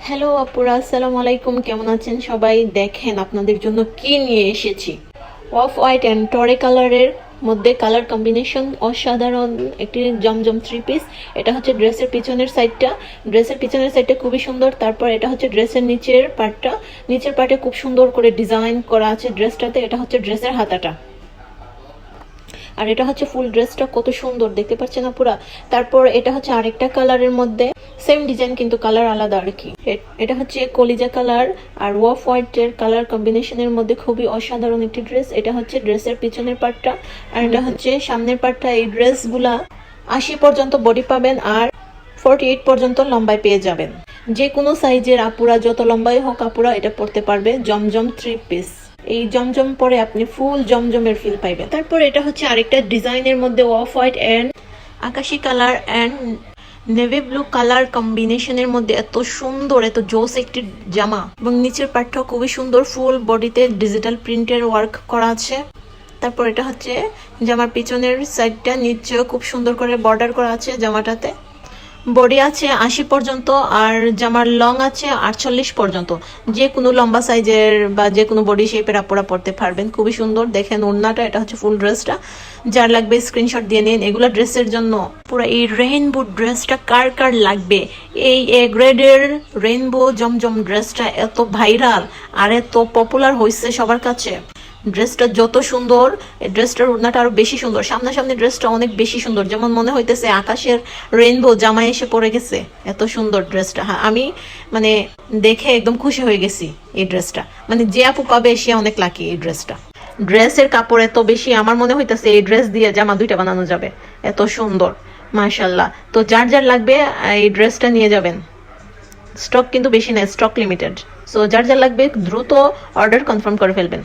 Hello আপুরা, আসসালামু আলাইকুম। কেমন আছেন সবাই? দেখেন আপনাদের জন্য কি নিয়ে এসেছি। অফ হোয়াইট অ্যান্ড টরে কালারের মধ্যে কালার কম্বিনেশন অসাধারণ একটি জমজম থ্রি পিস। এটা হচ্ছে ড্রেসের পিছনের সাইডটা। ড্রেসের পিছনের সাইডটা খুবই সুন্দর। তারপর এটা হচ্ছে ড্রেসের নিচের পার্টটা। নিচের পার্টে খুব সুন্দর করে ডিজাইন করা আছে ড্রেসটাতে। এটা হচ্ছে ড্রেসের হাতাটা। আর এটা হচ্ছে ফুল ড্রেসটা কত সুন্দর দেখতে পাচ্ছেন পুরা। তারপর এটা হচ্ছে আরেকটা কালারের মধ্যে সেম ডিজাইন কিন্তু কালার আলাদা আর কি। এটা হচ্ছে কলিজা কালার আর অফ হোয়াইটের কালার কম্বিনেশনের মধ্যে খুবই অসাধারণ একটি ড্রেস। এটা হচ্ছে ড্রেসের পিছনের পার্টটা আর এটা হচ্ছে সামনের পার্টটা। এই ড্রেসগুলা 80 পর্যন্ত বডি পাবেন আর 48 পর্যন্ত লম্বায় পেয়ে যাবেন। যে কোনো সাইজের আপুরা যত লম্বাই হোক আপুরা এটা পরতে পারবে। জমজম থ্রি পিস। এই জমজম পরে আপনি ফুল জমজমের ফিল পাইবেন। তারপর এটা হচ্ছে আরেকটা ডিজাইনের মধ্যে অফ হোয়াইট এন্ড আকাশি colour and navy blue colour কম্বিনেশনের মধ্যে এত সুন্দর এত জোস একটি জামা এবং নিচের পার্টটাও খুবই সুন্দর। ফুল বডিতে ডিজিটাল প্রিন্টের ওয়ার্ক করা আছে। তারপর এটা হচ্ছে জামার পিছনের সাইডটা, নিচেও খুব সুন্দর করে বর্ডার করা আছে জামাটাতে। বডি আছে 80 পর্যন্ত আর জামার লং আছে 48 পর্যন্ত। যে কোনো লম্বা সাইজের বা যে কোনো বডি শেপের আপুরা পরতে পারবেন। খুবই সুন্দর দেখেন ওড়নাটা। এটা হচ্ছে ফুল ড্রেসটা। যার লাগবে স্ক্রিনশট দিয়ে নিন। এগুলো ড্রেসের জন্য পুরো এই রেইনবো ড্রেসটা কার কার লাগবে। এই এ গ্রেডের রেইনবো জমজম ড্রেসটা এত ভাইরাল আর এত পপুলার হয়েছে সবার কাছে। ড্রেসটা যত সুন্দর, ড্রেসটার ওড়নাটা আরো বেশি সুন্দর। সামনাসামনি ড্রেসটা অনেক বেশি সুন্দর, যেমন মনে হইতেছে আকাশের রেইনবো জামায় এসে পড়ে গেছে। এত সুন্দর ড্রেসটা। হ্যাঁ, আমি মানে দেখে একদম খুশি হয়ে গেছি এই ড্রেসটা। মানে যে আপু পাবে সে অনেক লাকি এই ড্রেসটা। ড্রেসের কাপড় এত বেশি, আমার মনে হইতেছে এই ড্রেস দিয়ে জামা 2টা বানানো যাবে। এত সুন্দর মাশাআল্লাহ। তো যার যার লাগবে এই ড্রেসটা নিয়ে যাবেন। স্টক কিন্তু বেশি না, স্টক লিমিটেড। সো যার যার লাগবে দ্রুত অর্ডার কনফার্ম করে ফেলবেন।